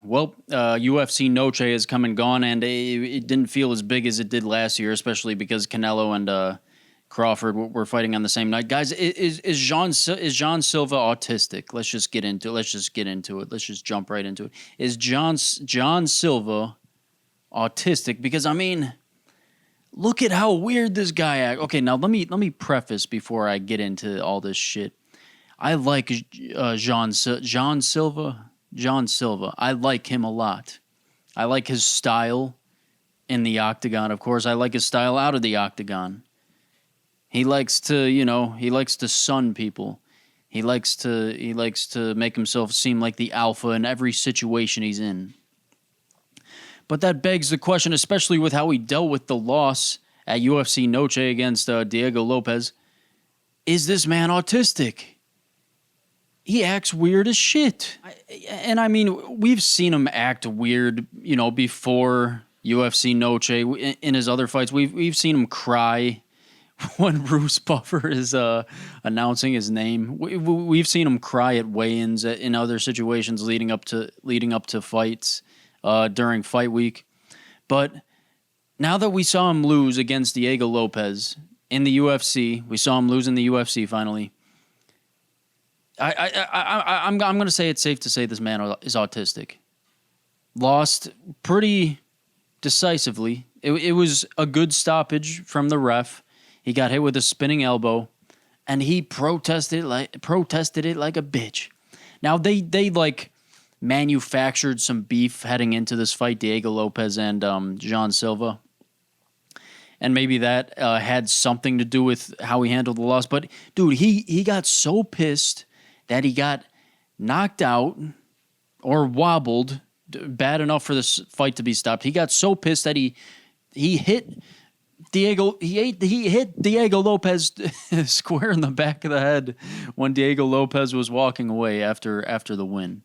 Well, UFC Noche has come and gone, and it didn't feel as big as it did last year, especially because Canelo and Crawford were fighting on the same night. Guys, is John Silva autistic? Let's just get into it. Let's just jump right into it. Is John Silva autistic? Because I mean, look at how weird this guy acts. Okay, now let me preface before I get into all this shit. I like John Silva. John Silva. I like him a lot. I like his style in the octagon. Of course, I like his style out of the octagon. He likes to sun people. He likes to make himself seem like the alpha in every situation he's in. But that begs the question, especially with how he dealt with the loss at UFC Noche against Diego Lopez. Is this man autistic? He acts weird as shit. And I mean, we've seen him act weird, before UFC Noche. In his other fights, we've seen him cry when Bruce Buffer is announcing his name. We've seen him cry at weigh-ins in other situations leading up to fights during fight week. But now that we saw him lose against Diego Lopez in the UFC, we saw him lose in the UFC finally. I'm going to say it's safe to say this man is autistic. Lost pretty decisively. It was a good stoppage from the ref. He got hit with a spinning elbow, and he protested it like a bitch. Now they like manufactured some beef heading into this fight, Diego Lopez and John Silva, and maybe that had something to do with how he handled the loss. But dude, he got so pissed that he got knocked out or wobbled bad enough for this fight to be stopped. He got so pissed that he hit Diego Lopez square in the back of the head when Diego Lopez was walking away after the win.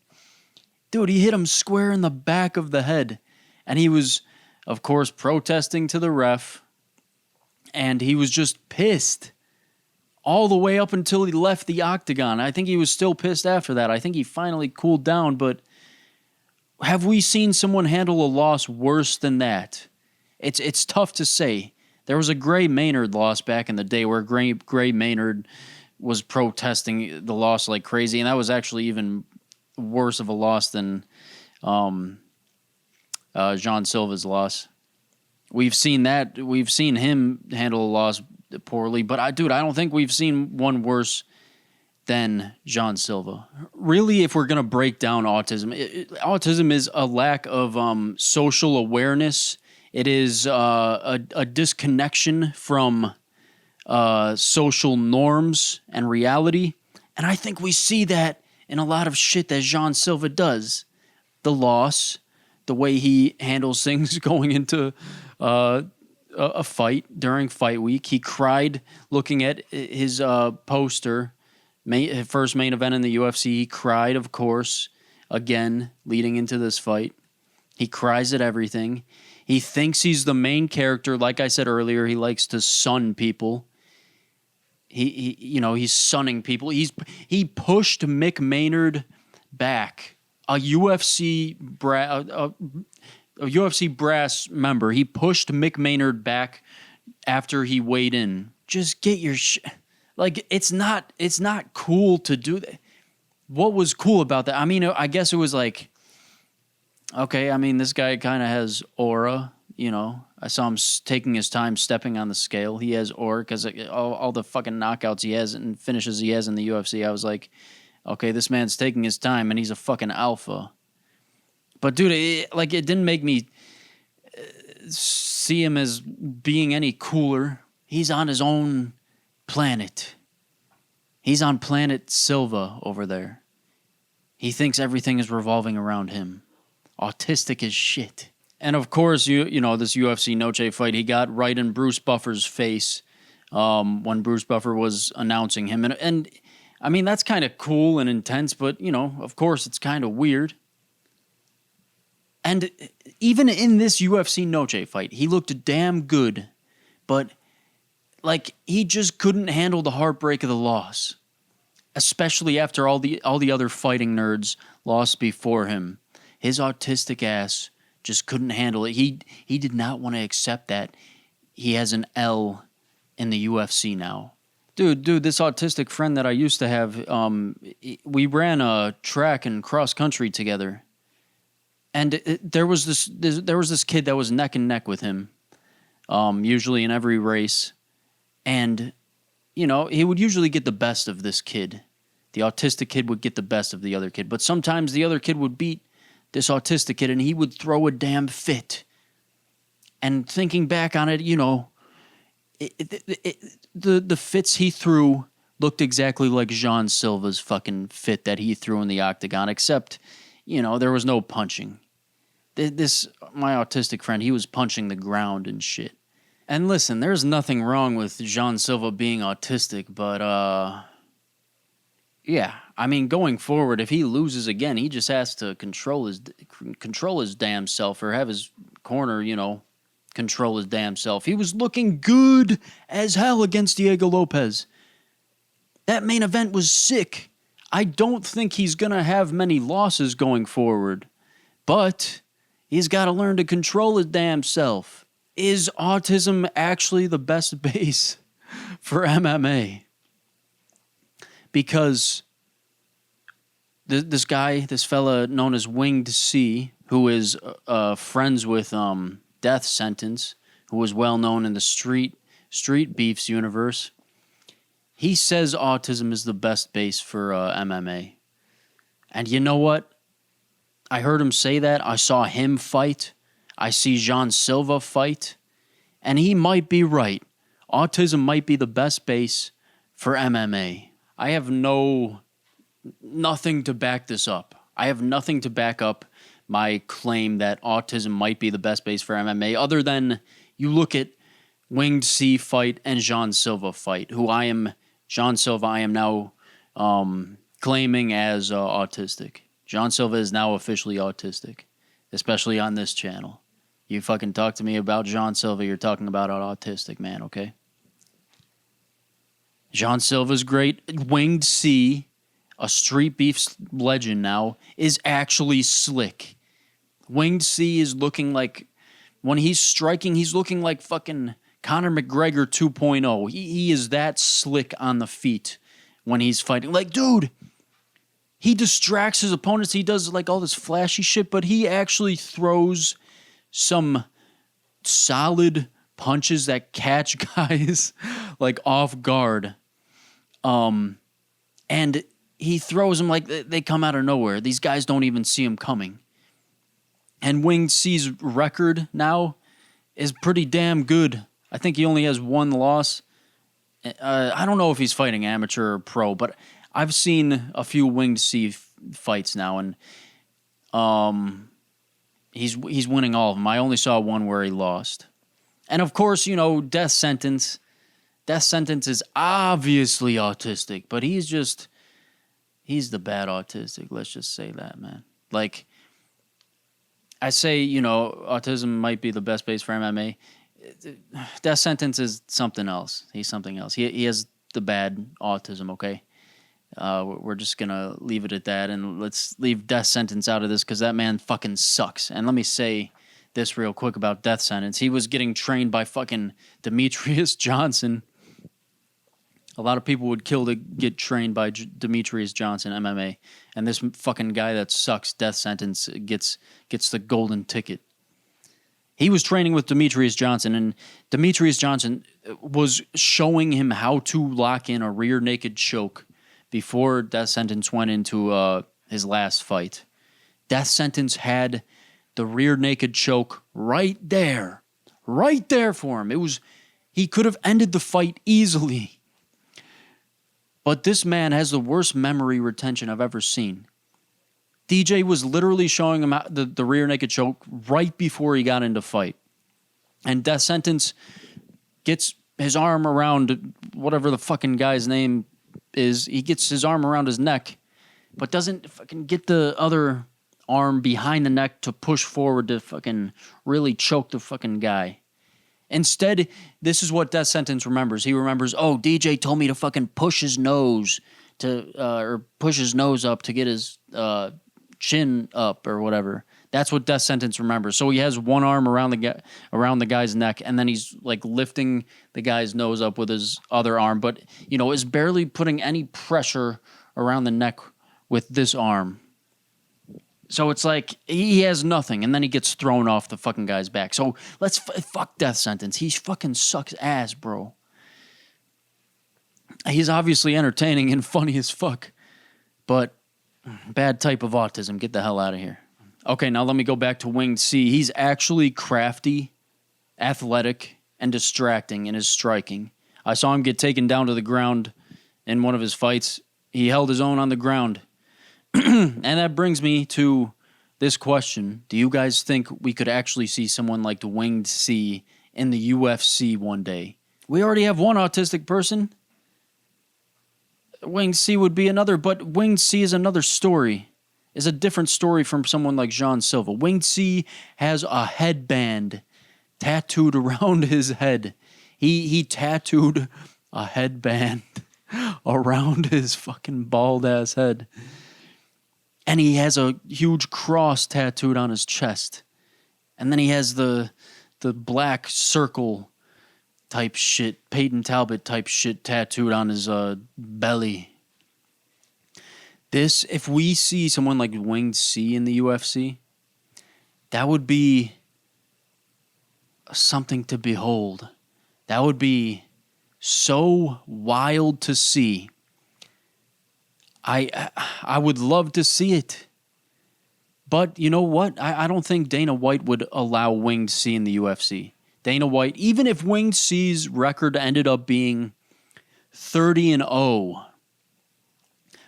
Dude, he hit him square in the back of the head, and he was, of course, protesting to the ref, and he was just pissed all the way up until he left the octagon. I think he was still pissed after that. I think he finally cooled down, but have we seen someone handle a loss worse than that? It's tough to say. There was a Gray Maynard loss back in the day where Gray Maynard was protesting the loss like crazy, and that was actually even worse of a loss than John Silva's loss. We've seen that. We've seen him handle a loss poorly, but I don't think we've seen one worse than John Silva. Really, if we're going to break down autism, autism is a lack of social awareness. It is a disconnection from social norms and reality. And I think we see that in a lot of shit that John Silva does. The loss, the way he handles things going into a fight during fight week. He cried looking at his poster, first main event in the UFC. He cried, of course, again, leading into this fight. He cries at everything. He thinks he's the main character. Like I said earlier, he likes to sun people. He's sunning people. He pushed Mick Maynard back, a UFC brass member. He pushed Mick Maynard back after he weighed in. Just get your shit. Like, it's not cool to do that. What was cool about that? I mean, I guess it was like, okay, I mean, this guy kind of has aura, I saw him taking his time stepping on the scale. He has aura because all the fucking knockouts he has and finishes he has in the UFC. I was like, okay, this man's taking his time and he's a fucking alpha. But dude, it didn't make me see him as being any cooler. He's on his own planet. He's on planet Silva over there. He thinks everything is revolving around him. Autistic as shit. And of course, this UFC Noche fight, he got right in Bruce Buffer's face when Bruce Buffer was announcing him. And I mean, that's kind of cool and intense, but, of course, it's kind of weird. And even in this UFC Noche fight, he looked damn good, but he just couldn't handle the heartbreak of the loss, especially after all the other fighting nerds lost before him. his autistic ass just couldn't handle it. He did not want to accept that he has an L in the UFC now. Dude, this autistic friend that I used to have, we ran a track and cross country together, and there was this kid that was neck and neck with him, usually in every race, and you know he would usually get the best of this kid. The autistic kid would get the best of the other kid, but sometimes the other kid would beat this autistic kid, and he would throw a damn fit. And thinking back on it, you know, the fits he threw looked exactly like Jean Silva's fucking fit that he threw in the octagon, except, you know, there was no punching. My autistic friend, he was punching the ground and shit. And listen, there's nothing wrong with Jean Silva being autistic, but, yeah, I mean, going forward, if he loses again, he just has to control his damn self, or have his corner, you know, control his damn self. He was looking good as hell against Diego Lopez. That main event was sick. I don't think he's going to have many losses going forward, but he's got to learn to control his damn self. Is autism actually the best base for MMA? Because this fella known as Winged C, who is friends with Death Sentence, who was well known in the street beefs universe, he says autism is the best base for MMA. And you know what? I heard him say that. I saw him fight. I see Jean Silva fight. And he might be right. Autism might be the best base for MMA. I have nothing to back this up. I have nothing to back up my claim that autism might be the best base for MMA, other than you look at Winged C fight and Jean Silva fight, Jean Silva I am now claiming as autistic. Jean Silva is now officially autistic, especially on this channel. You fucking talk to me about Jean Silva, you're talking about an autistic man, okay? Jean Silva's great. Winged C, a street beef legend now, is actually slick. Winged C is looking like, when he's striking, he's looking like fucking Conor McGregor 2.0. He is that slick on the feet when he's fighting. Like, dude, he distracts his opponents. He does like all this flashy shit, but he actually throws some solid punches that catch guys like off guard. And he throws them like they come out of nowhere. These guys don't even see him coming. And Winged C's record now is pretty damn good. I think he only has one loss. I don't know if he's fighting amateur or pro, but I've seen a few Winged C fights now, and he's winning all of them. I only saw one where he lost. And of course, you know, Death Sentence. Death Sentence is obviously autistic, but he's the bad autistic. Let's just say that, man. Like, I say, you know, autism might be the best base for MMA. Death Sentence is something else. He's something else. He has the bad autism, okay? We're just going to leave it at that, and let's leave Death Sentence out of this because that man fucking sucks. And let me say this real quick about Death Sentence. He was getting trained by fucking Demetrius Johnson. A lot of people would kill to get trained by Demetrius Johnson, MMA. And this fucking guy that sucks, Death Sentence, gets the golden ticket. He was training with Demetrius Johnson, and Demetrius Johnson was showing him how to lock in a rear naked choke before Death Sentence went into his last fight. Death Sentence had the rear naked choke right there for him. He could have ended the fight easily. But this man has the worst memory retention I've ever seen. DJ was literally showing him the rear naked choke right before he got into fight. And Death Sentence gets his arm around whatever the fucking guy's name is. He gets his arm around his neck, but doesn't fucking get the other arm behind the neck to push forward to fucking really choke the fucking guy. Instead, this is what Death Sentence remembers. He remembers, oh, DJ told me to fucking push his nose or push his nose up to get his chin up or whatever. That's what death sentence remembers. So he has one arm around the guy's neck, and then he's like lifting the guy's nose up with his other arm, but is barely putting any pressure around the neck with this arm. So it's like he has nothing, and then he gets thrown off the fucking guy's back. So let's fuck death sentence. He fucking sucks ass, bro. He's obviously entertaining and funny as fuck, but bad type of autism. Get the hell out of here. Okay, now let me go back to Winged C. He's actually crafty, athletic, and distracting in his striking. I saw him get taken down to the ground in one of his fights. He held his own on the ground. And that brings me to this question. Do you guys think we could actually see someone like the Winged C in the UFC one day? We already have one autistic person. Winged C would be another, but Winged C is another story. Is a different story from someone like Jean Silva. Winged C has a headband tattooed around his head. He tattooed a headband around his fucking bald-ass head. And he has a huge cross tattooed on his chest. And then he has the black circle type shit, Peyton Talbot type shit tattooed on his belly. If we see someone like Winged C in the UFC, that would be something to behold. That would be so wild to see. I would love to see it. But you know what? I don't think Dana White would allow Winged C in the UFC. Dana White, even if Winged C's record ended up being 30-0,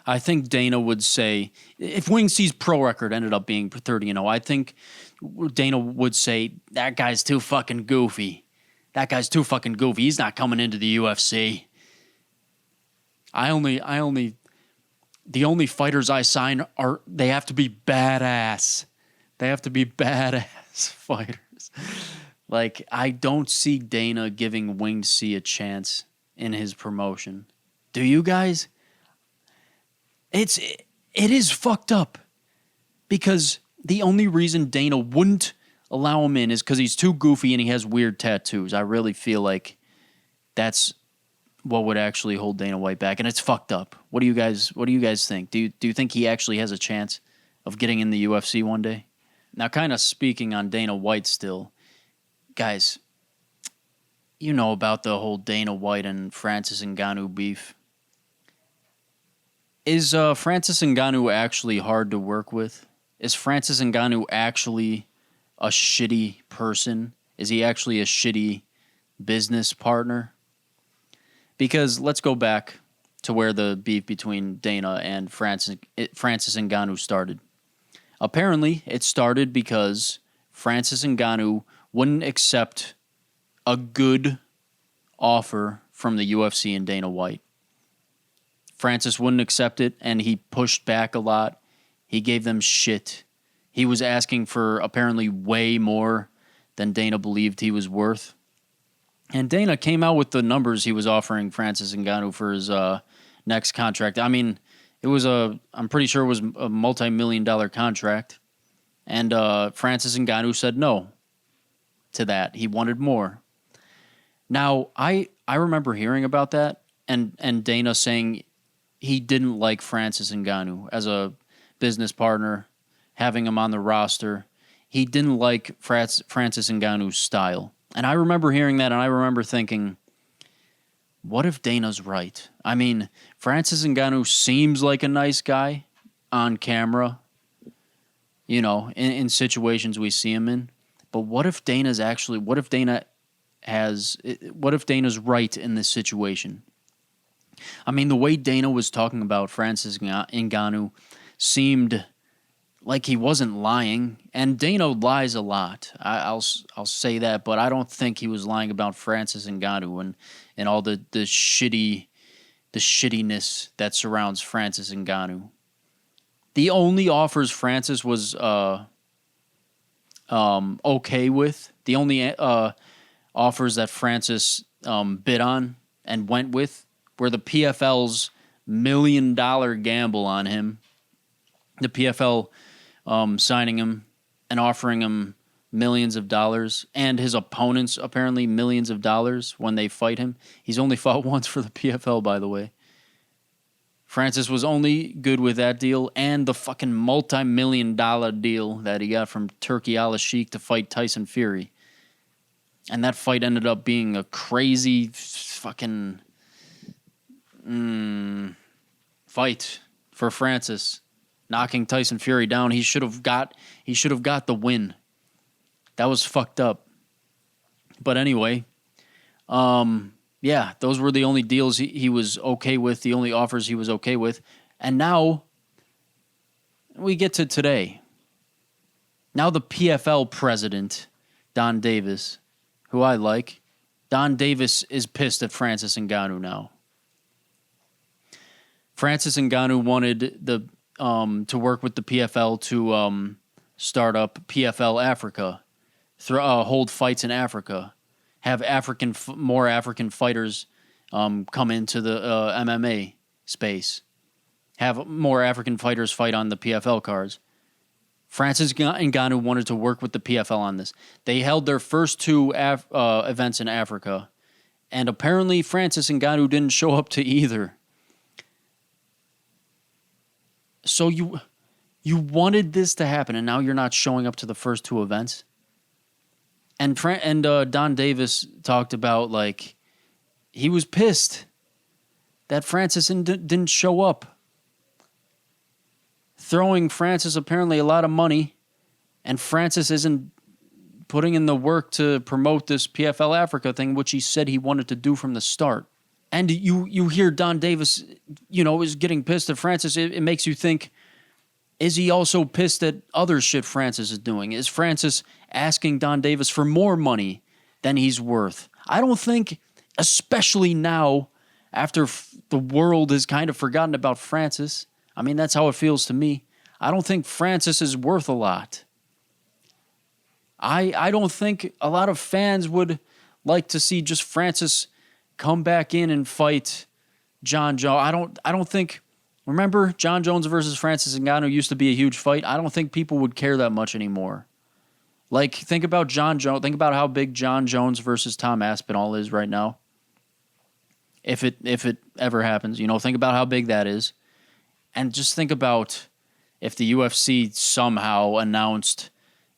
I think Dana would say, if Winged C's pro record ended up being 30-0, I think Dana would say, that guy's too fucking goofy. That guy's too fucking goofy. He's not coming into the UFC. The only fighters I sign they have to be badass. They have to be badass fighters. Like, I don't see Dana giving Winged C a chance in his promotion. Do you guys? It is fucked up. Because the only reason Dana wouldn't allow him in is because he's too goofy and he has weird tattoos. I really feel like that's what would actually hold Dana White back, and it's fucked up. What do you guys think? Do you think he actually has a chance of getting in the UFC one day? Now, kind of speaking on Dana White still, guys, you know about the whole Dana White and Francis Ngannou beef. Is Francis Ngannou actually hard to work with? Is Francis Ngannou actually a shitty person? Is he actually a shitty business partner? Because let's go back to where the beef between Dana and Francis Ngannou started. Apparently, it started because Francis Ngannou wouldn't accept a good offer from the UFC and Dana White. Francis wouldn't accept it, and he pushed back a lot. He gave them shit. He was asking for apparently way more than Dana believed he was worth. And Dana came out with the numbers he was offering Francis Ngannou for his next contract. I mean, I'm pretty sure it was a multi-million-dollar contract. And Francis Ngannou said no to that. He wanted more. Now, I remember hearing about that and Dana saying he didn't like Francis Ngannou as a business partner, having him on the roster. He didn't like Francis Ngannou's style. And I remember hearing that, and I remember thinking, what if Dana's right? I mean, Francis Ngannou seems like a nice guy on camera, in situations we see him in. But what if Dana's right in this situation? I mean, the way Dana was talking about Francis Ngannou seemed like he wasn't lying, and Dana lies a lot. I'll say that, but I don't think he was lying about Francis Ngannou and all the shittiness that surrounds Francis Ngannou. The only offers Francis was okay with, the only offers that Francis bid on and went with were the PFL's $1 million gamble on him. The PFL signing him and offering him millions of dollars, and his opponents apparently millions of dollars when they fight him. He's only fought once for the PFL, by the way. Francis was only good with that deal and the fucking multi-million-dollar deal that he got from Turki Al-Sheikh to fight Tyson Fury. And that fight ended up being a crazy fucking fight for Francis, knocking Tyson Fury down. He should have got the win. That was fucked up. But anyway, yeah, those were the only deals he was okay with, the only offers he was okay with. And now we get to today. Now the PFL president, Don Davis, who I like, Don Davis is pissed at Francis Ngannou now. Francis Ngannou wanted to work with the PFL to start up PFL Africa, hold fights in Africa, have more African fighters come into the MMA space, have more African fighters fight on the PFL cards. Francis Ngannou wanted to work with the PFL on this. They held their first two events in Africa, and apparently Francis Ngannou didn't show up to either. So you wanted this to happen, and now you're not showing up to the first two events? And Don Davis talked about, like, he was pissed that Francis didn't show up. Throwing Francis apparently a lot of money, and Francis isn't putting in the work to promote this PFL Africa thing, which he said he wanted to do from the start. And you hear Don Davis, is getting pissed at Francis. It makes you think, is he also pissed at other shit Francis is doing? Is Francis asking Don Davis for more money than he's worth? I don't think, especially now, after the world has kind of forgotten about Francis. I mean, that's how it feels to me. I don't think Francis is worth a lot. I don't think a lot of fans would like to see just Francis come back in and fight John Jones. I don't think. Remember, John Jones versus Francis Ngannou used to be a huge fight. I don't think people would care that much anymore. Like, think about John Jones. Think about how big John Jones versus Tom Aspinall is right now. If it ever happens, think about how big that is. And just think about if the UFC somehow announced,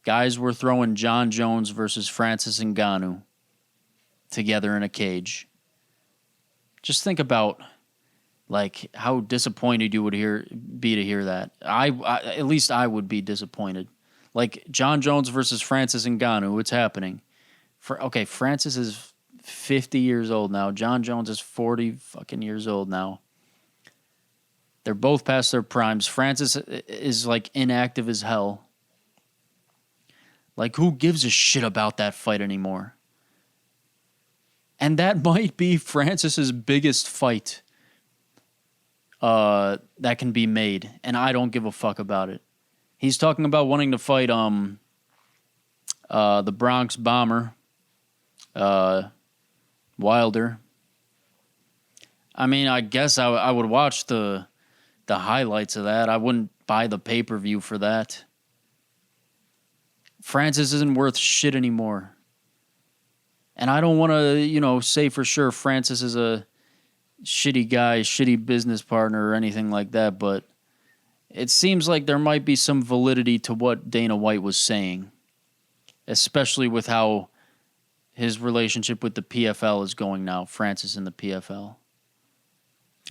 guys, we're throwing John Jones versus Francis Ngannou together in a cage. Just think about, like, how disappointed you would be to hear that. I at least I would be disappointed. Like, John Jones versus Francis Ngannou, it's happening. Francis is 50 years old now. John Jones is 40 fucking years old now. They're both past their primes. Francis is, like, inactive as hell. Like, who gives a shit about that fight anymore? And that might be Francis's biggest fight that can be made, and I don't give a fuck about it. He's talking about wanting to fight the Bronx Bomber, Wilder. I mean, I guess I would watch the highlights of that. I wouldn't buy the pay-per-view for that. Francis isn't worth shit anymore. And I don't want to, say for sure Francis is a shitty guy, shitty business partner or anything like that, but it seems like there might be some validity to what Dana White was saying, especially with how his relationship with the PFL is going now, Francis and the PFL.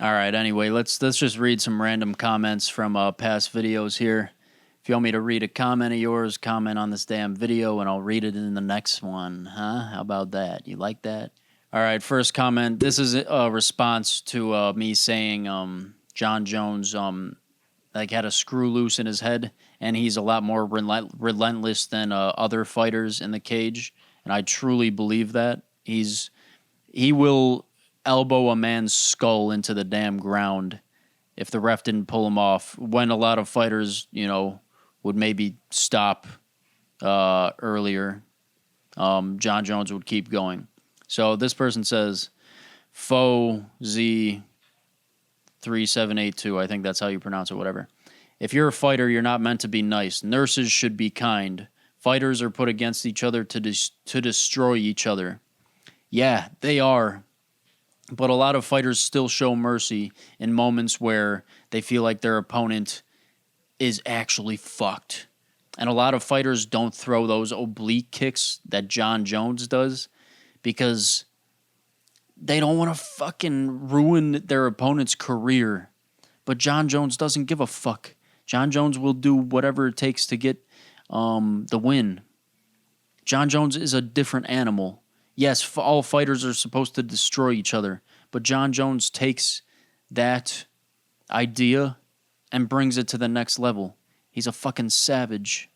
All right, anyway, let's just read some random comments from past videos here. If you want me to read a comment of yours, comment on this damn video, and I'll read it in the next one. How about that? You like that? All right, first comment. This is a response to me saying John Jones had a screw loose in his head, and he's a lot more relentless than other fighters in the cage, and I truly believe that. He will elbow a man's skull into the damn ground if the ref didn't pull him off, when a lot of fighters, would maybe stop earlier. John Jones would keep going. So this person says, Fo Z3782, I think that's how you pronounce it, whatever. If you're a fighter, you're not meant to be nice. Nurses should be kind. Fighters are put against each other to destroy each other. Yeah, they are. But a lot of fighters still show mercy in moments where they feel like their opponent is actually fucked. And a lot of fighters don't throw those oblique kicks that John Jones does because they don't want to fucking ruin their opponent's career. But John Jones doesn't give a fuck. John Jones will do whatever it takes to get the win. John Jones is a different animal. Yes, all fighters are supposed to destroy each other, but John Jones takes that idea and brings it to the next level. He's a fucking savage.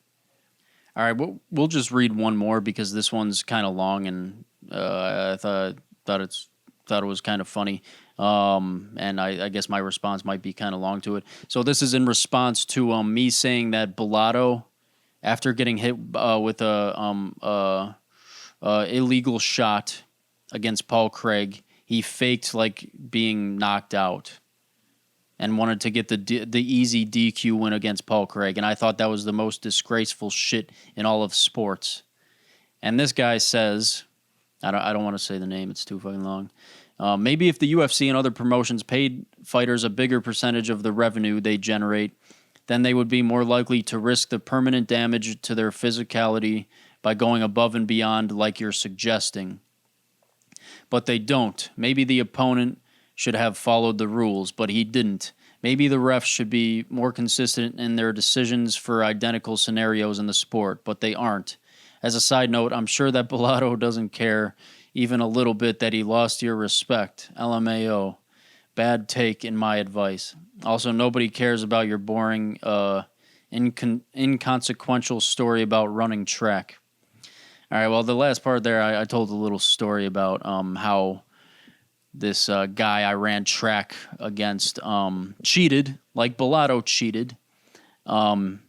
All right, we'll just read one more because this one's kind of long, and I thought it was kind of funny. And I guess my response might be kind of long to it. So this is in response to me saying that Bellato, after getting hit with a illegal shot against Paul Craig, he faked like being knocked out and wanted to get the easy DQ win against Paul Craig. And I thought that was the most disgraceful shit in all of sports. And this guy says, I don't want to say the name, it's too fucking long. Maybe if the UFC and other promotions paid fighters a bigger percentage of the revenue they generate, then they would be more likely to risk the permanent damage to their physicality by going above and beyond like you're suggesting. But they don't. Maybe the opponent should have followed the rules, but he didn't. Maybe the refs should be more consistent in their decisions for identical scenarios in the sport, but they aren't. As a side note, I'm sure that Bellato doesn't care even a little bit that he lost your respect. LMAO. Bad take in my advice. Also, nobody cares about your boring, inconsequential story about running track. All right, well, the last part there, I told a little story about how this guy I ran track against cheated, like Bellato cheated. And,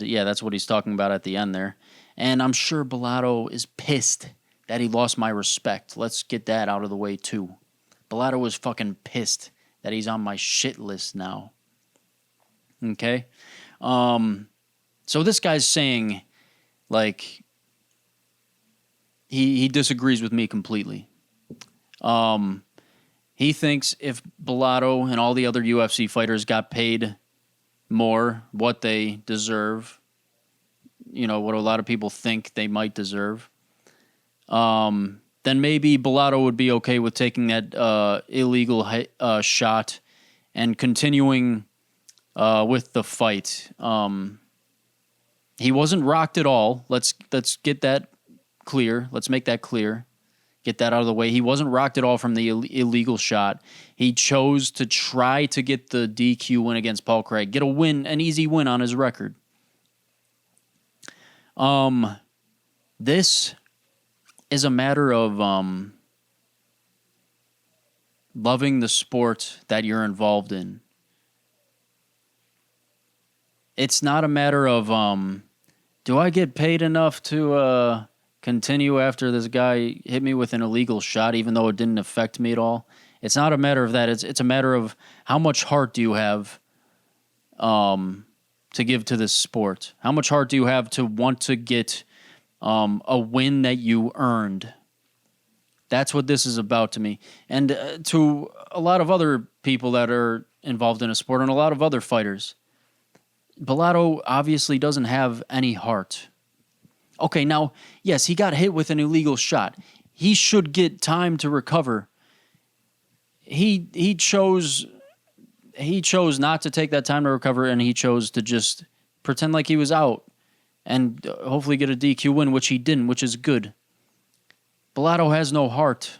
yeah, that's what he's talking about at the end there. And I'm sure Bellato is pissed that he lost my respect. Let's get that out of the way, too. Bellato was fucking pissed that he's on my shit list now. Okay? So this guy's saying, like, he disagrees with me completely. He thinks if Bellato and all the other UFC fighters got paid more, what they deserve, you know, what a lot of people think they might deserve, then maybe Bellato would be okay with taking that illegal shot and continuing with the fight. He wasn't rocked at all. Let's get that clear. Let's make that clear. Get that out of the way. He wasn't rocked at all from the illegal shot. He chose to try to get the DQ win against Paul Craig. Get a win, an easy win on his record. This is a matter of loving the sport that you're involved in. It's not a matter of do I get paid enough to continue after this guy hit me with an illegal shot, even though it didn't affect me at all. It's not a matter of that. It's a matter of how much heart do you have to give to this sport? How much heart do you have to want to get a win that you earned? That's what this is about to me. And to a lot of other people that are involved in a sport and a lot of other fighters, Bellato obviously doesn't have any heart. Okay, now, yes, he got hit with an illegal shot. He should get time to recover. He chose not to take that time to recover, and he chose to just pretend like he was out and hopefully get a DQ win, which he didn't, which is good. Bellato has no heart.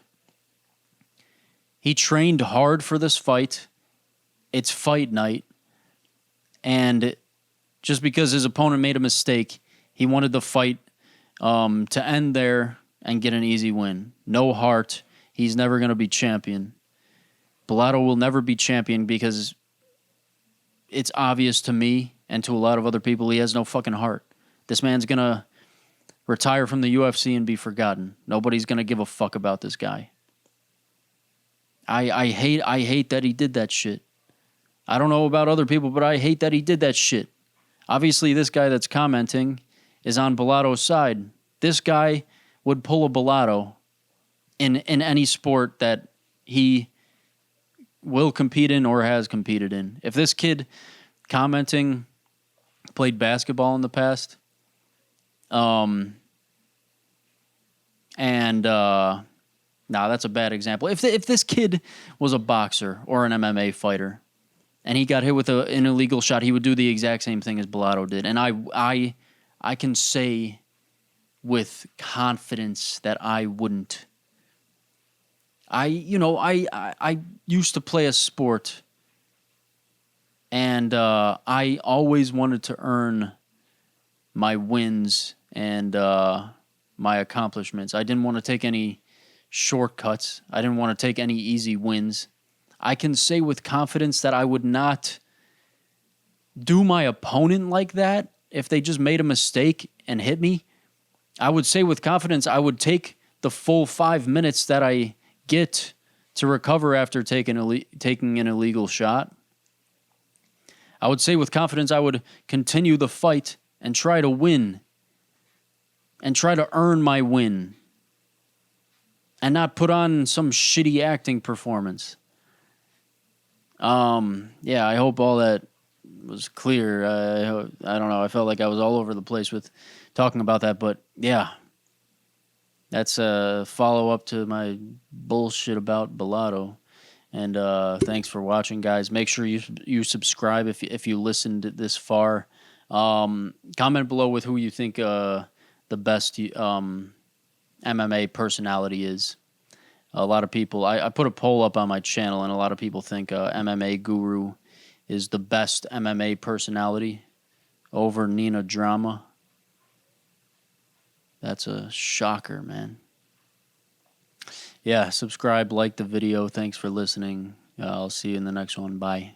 He trained hard for this fight. It's fight night. And just because his opponent made a mistake, he wanted the fight to end there and get an easy win. No heart. He's never going to be champion. Bellato will never be champion because it's obvious to me and to a lot of other people he has no fucking heart. This man's going to retire from the UFC and be forgotten. Nobody's going to give a fuck about this guy. I hate that he did that shit. I don't know about other people, but I hate that he did that shit. Obviously, this guy that's commenting is on Bellato's side. This guy would pull a Bellato in any sport that he will compete in or has competed in. If this kid commenting played basketball in the past, that's a bad example. If this kid was a boxer or an MMA fighter and he got hit with an illegal shot, he would do the exact same thing as Bellato did. And I can say with confidence that I wouldn't. I used to play a sport, and I always wanted to earn my wins and my accomplishments. I didn't want to take any shortcuts. I didn't want to take any easy wins. I can say with confidence that I would not do my opponent like that if they just made a mistake and hit me. I would say with confidence I would take the full 5 minutes that I get to recover after taking an illegal shot. I would say with confidence I would continue the fight and try to win and try to earn my win and not put on some shitty acting performance. I hope all that was clear. I don't know. I felt like I was all over the place with talking about that, but yeah. That's a follow-up to my bullshit about Bellato. And thanks for watching, guys. Make sure you subscribe if you listened this far. Comment below with who you think the best MMA personality is. A lot of people... I put a poll up on my channel, and a lot of people think MMA Guru is the best MMA personality over Nina Drama. That's a shocker, man. Yeah, subscribe, like the video. Thanks for listening. I'll see you in the next one. Bye.